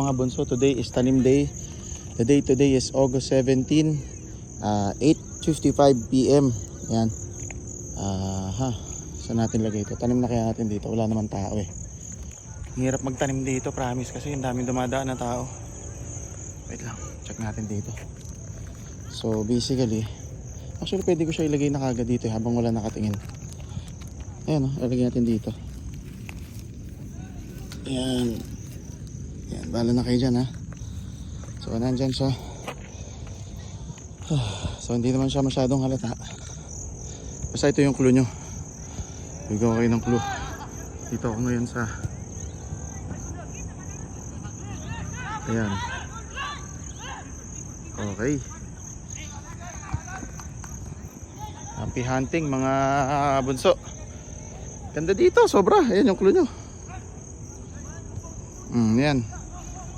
Mga bunso, today is tanim day. The day today is August 17, 8:55 PM. Yan. Saan natin lagay ito? Tanim na kaya natin dito. Wala naman tao eh. Hirap magtanim dito, promise, kasi yung daming dumadaan na tao. Wait lang, check natin dito. So basically, actually pwede ko siya ilagay na kagad dito habang wala nakatingin. Ayan o, ilagay natin dito. Ayan. Ayan, bala na kayo dyan ha. So nandyan siya. So hindi naman siya masyadong halata. Basta ito yung clue nyo. Bigyan ko kayo ng clue. Dito ako ngayon sa ayan. Okay. Happy hunting mga bunso. Ganda dito, sobra. Ayan yung clue nyo. Yan.